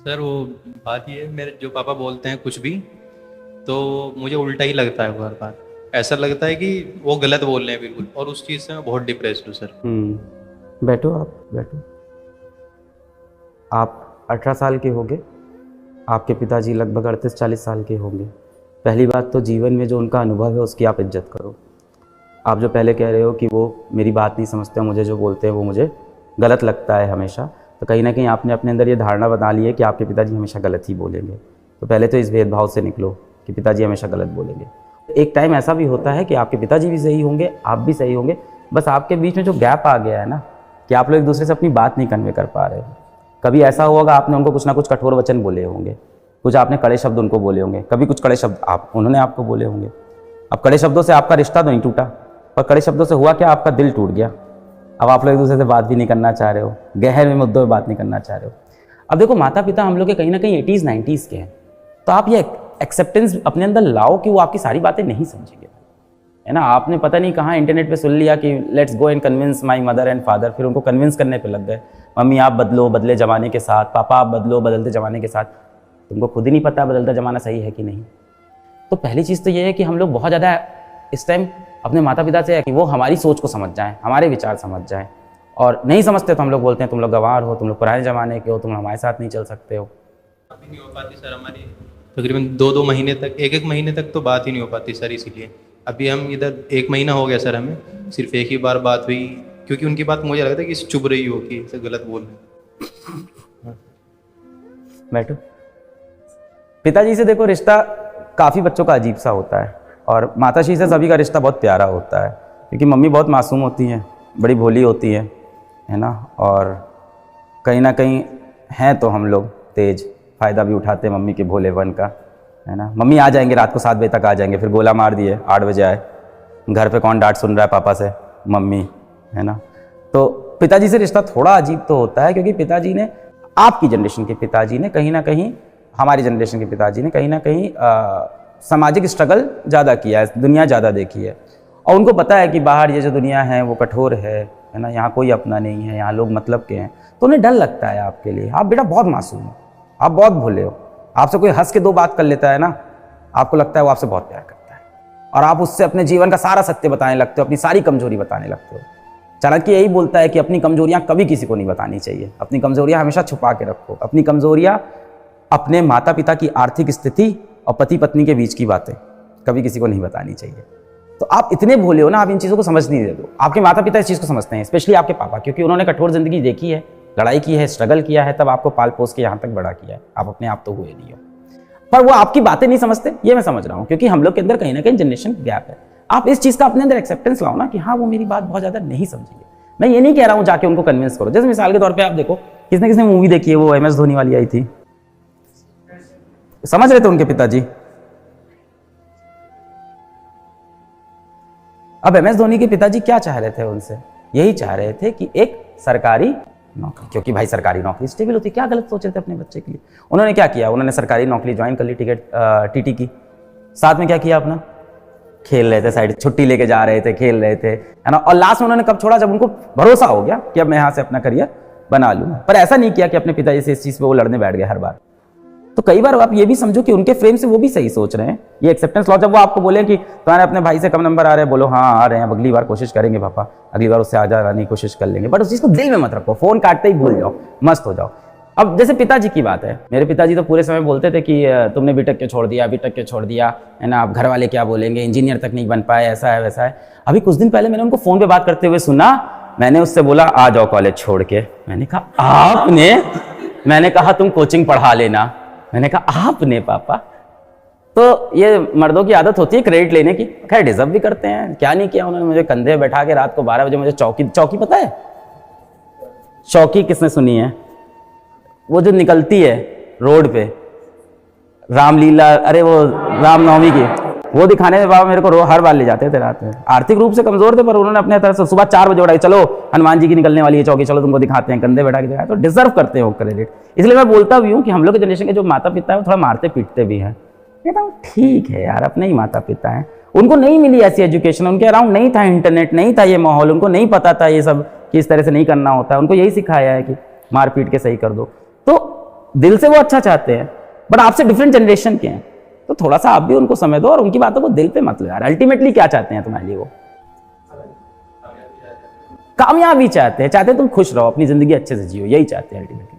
Sir वो बात ये है, मेरे जो पापा बोलते हैं कुछ भी तो मुझे उल्टा ही लगता है हर बार। ऐसा लगता है कि वो गलत बोल रहे हैं बिल्कुल, और उस चीज़ से मैं बहुत डिप्रेस्ड हूँ सर। बैठो, आप बैठो। आप 18 साल के होंगे, आपके पिताजी लगभग 38-40 साल के होंगे। पहली बात तो जीवन में जो उनका अनुभव है उसकी आप इज्जत करो। आप जो पहले कह रहे हो कि वो मेरी बात नहीं समझते, मुझे जो बोलते हैं वो मुझे गलत लगता है हमेशा, तो कहीं ना कहीं आपने अपने अंदर ये धारणा बना ली है कि आपके पिताजी हमेशा गलत ही बोलेंगे। तो पहले तो इस भेदभाव से निकलो कि पिताजी हमेशा गलत बोलेंगे। एक टाइम ऐसा भी होता है कि आपके पिताजी भी सही होंगे, आप भी सही होंगे, बस आपके बीच में जो गैप आ गया है ना कि आप लोग एक दूसरे से अपनी बात नहीं कन्वे कर पा रहे हो। कभी ऐसा होगा आपने उनको कुछ ना कुछ कठोर वचन बोले होंगे, कुछ आपने कड़े शब्द उनको बोले होंगे, कभी कुछ कड़े शब्द उन्होंने आपको बोले होंगे। अब कड़े शब्दों से आपका रिश्ता तो नहीं टूटा, पर कड़े शब्दों से हुआ क्या, आपका दिल टूट गया। अब आप लोग एक दूसरे से बात भी नहीं करना चाह रहे हो, गहरे मुद्दों में बात नहीं करना चाह रहे हो। अब देखो, माता पिता हम लोग के कहीं ना कहीं 80s-90s के हैं, तो आप ये एक्सेप्टेंस अपने अंदर लाओ कि वो आपकी सारी बातें नहीं समझेंगे, है ना। आपने पता नहीं कहाँ इंटरनेट पे सुन लिया कि let's go and convince my mother and father, फिर उनको कन्विंस करने पे लग गए। मम्मी आप बदलो, बदले ज़माने के साथ, पापा आप बदलो, बदलते ज़माने के साथ। तुमको खुद ही नहीं पता बदलता ज़माना सही है कि नहीं। तो पहली चीज़ तो ये है कि हम लोग बहुत ज़्यादा इस टाइम अपने माता पिता से कि वो हमारी सोच को समझ जाएं, हमारे विचार समझ जाएं, और नहीं समझते तो हम लोग बोलते हैं तुम लोग गंवार हो, तुम लोग पुराने ज़माने के हो, तुम हमारे साथ नहीं चल सकते हो। बात ही नहीं हो पाती सर हमारी, तकरीबन 2-2 महीने तक, 1-1 महीने तक तो बात ही नहीं हो पाती सर। इसीलिए अभी हम इधर 1 महीना हो गया सर, हमें सिर्फ एक ही बार बात हुई, क्योंकि उनकी बात मुझे लगता है कि चुभ रही हो कि इसे गलत बोल रहे हैं। बैठो। पिताजी से देखो रिश्ता काफ़ी बच्चों का अजीब सा होता है, और माताश्री से सभी का रिश्ता बहुत प्यारा होता है, क्योंकि मम्मी बहुत मासूम होती हैं, बड़ी भोली होती है ना। और कहीं ना कहीं हैं तो हम लोग तेज, फ़ायदा भी उठाते हैं मम्मी के भोलेपन का, है ना। मम्मी आ जाएंगे रात को 7 बजे तक आ जाएंगे, फिर गोला मार दिए 8 बजे आए, घर पे कौन डांट सुन रहा है पापा से, मम्मी, है ना। तो पिताजी से रिश्ता थोड़ा अजीब तो होता है, क्योंकि पिताजी ने, आपकी जनरेशन के पिताजी ने कहीं ना कहीं, हमारी जनरेशन के पिताजी ने कहीं ना कहीं सामाजिक स्ट्रगल ज़्यादा किया है, दुनिया ज़्यादा देखी है, और उनको पता है कि बाहर ये जो दुनिया है वो कठोर है ना, यहाँ कोई अपना नहीं है, यहाँ लोग मतलब के हैं। तो उन्हें डर लगता है आपके लिए। आप बेटा बहुत मासूम हो, आप बहुत भोले हो, आपसे कोई हंस के 2 बात कर लेता है ना, आपको लगता है वो आपसे बहुत प्यार करता है, और आप उससे अपने जीवन का सारा सत्य बताने लगते हो, अपनी सारी कमजोरी बताने लगते हो। चाणक्य यही बोलता है कि अपनी कमजोरियाँ कभी किसी को नहीं बतानी चाहिए, अपनी कमजोरियाँ हमेशा छुपा के रखो। अपनी कमजोरियाँ, अपने माता पिता की आर्थिक स्थिति और पति पत्नी के बीच की बातें कभी किसी को नहीं बतानी चाहिए। तो आप इतने भोले हो ना, आप इन चीज़ों को समझ नहीं देते हो। आपके माता पिता इस चीज़ को समझते हैं, स्पेशली आपके पापा, क्योंकि उन्होंने कठोर जिंदगी देखी है, लड़ाई की है, स्ट्रगल किया है, तब आपको पाल पोस के यहाँ तक बड़ा किया है। आप अपने आप तो हुए नहीं हो, पर वो आपकी बातें नहीं समझते, ये मैं समझ रहा हूँ, क्योंकि हम लोग के अंदर कहीं ना कहीं जनरेशन गैप है। आप इस चीज़ का अपने अंदर एक्सेप्टेंस लाओ ना कि हाँ वो मेरी बात बहुत ज़्यादा नहीं समझेंगे। मैं ये नहीं कह रहा हूँ जाके उनको कन्विंस करो। जैसे मिसाल के तौर पर आप देखो, किसने मूवी देखी है, वो MS धोनी वाली आई थी, समझ रहे थे उनके पिताजी। अब MS धोनी के पिताजी क्या चाह रहे थे उनसे, यही चाह रहे थे कि एक सरकारी नौकरी, क्योंकि भाई सरकारी नौकरी स्टेबल होती है। क्या गलत सोच रहे थे अपने बच्चे के लिए। उन्होंने क्या किया, उन्होंने सरकारी नौकरी ज्वाइन कर ली, टिकट TT की, साथ में क्या किया अपना, खेल रहे थे, साइड छुट्टी लेके जा रहे थे, खेल रहे थे, है ना। और लास्ट में उन्होंने कब छोड़ा, जब उनको भरोसा हो गया कि अब मैं यहाँ से अपना करियर बना लूँ। पर ऐसा नहीं किया कि अपने पिताजी से इस चीज़ पे वो लड़ने बैठ गए हर बार। तो कई बार आप ये भी समझो कि उनके फ्रेम से वो भी सही सोच रहे हैं। ये एक्सेप्टेंस लॉ, जब वो आपको बोले कि तुम्हारे अपने भाई से कम नंबर आ रहे हैं, बोलो हाँ आ रहे हैं, अगली बार कोशिश करेंगे पापा, अगली बार उससे आजा आने की कोशिश कर लेंगे, बट उस चीज़ को दिल में मत रखो, फोन काटते ही भूल जाओ, मस्त हो जाओ। अब जैसे पिताजी की बात है, मेरे पिताजी तो पूरे समय बोलते थे कि तुमने बीटेक क्यों छोड़ दिया, बीटेक क्यों छोड़ दिया, है ना, अब घर वाले क्या बोलेंगे, इंजीनियर तक नहीं बन पाए, ऐसा है वैसा है। अभी कुछ दिन पहले मैंने उनको फ़ोन पे बात करते हुए सुना, मैंने उससे बोला आ जाओ कॉलेज छोड़ के। मैंने कहा आपने, मैंने कहा तुम कोचिंग पढ़ा लेना, मैंने कहा आपने पापा। तो ये मर्दों की आदत होती है क्रेडिट लेने की, खैर डिजर्व भी करते हैं। क्या नहीं किया उन्होंने, मुझे कंधे बैठा के रात को 12 बजे मुझे चौकी पता है चौकी किसने सुनी है, वो जो निकलती है रोड पे रामलीला, अरे वो रामनवमी की, वो दिखाने में बाबा मेरे को हर बार ले जाते थे रात में। आर्थिक रूप से कमजोर थे, पर उन्होंने अपने तरफ से सुबह 4 बजे उठाई, चलो हनुमान जी की निकलने वाली है चौकी, चलो तुमको दिखाते हैं, कंधे बैठा के दिखाया। तो डिजर्व करते हैं वो क्रेडिट। इसलिए मैं बोलता भी हूँ कि हम लोग के जनरेशन के जो माता पिता है वो थोड़ा मारते पीटते भी हैं। कहता हूँ ठीक है यार, अपने ही माता पिता हैं, उनको नहीं मिली ऐसी एजुकेशन, उनके अराउंड नहीं था इंटरनेट, नहीं था ये माहौल, उनको नहीं पता था ये सब कि इस तरह से नहीं करना होता है। उनको यही सिखाया है कि मार पीट के सही कर दो। तो दिल से वो अच्छा चाहते हैं, बट आपसे डिफरेंट जनरेशन के हैं, तो थोड़ा सा आप भी उनको समय दो और उनकी बातों को दिल पे मत लो यार। अल्टीमेटली क्या चाहते हैं तुम्हारे लिए? वो कामयाबी चाहते हैं, तुम खुश रहो, अपनी जिंदगी अच्छे से जियो, यही चाहते हैं अल्टीमेटली।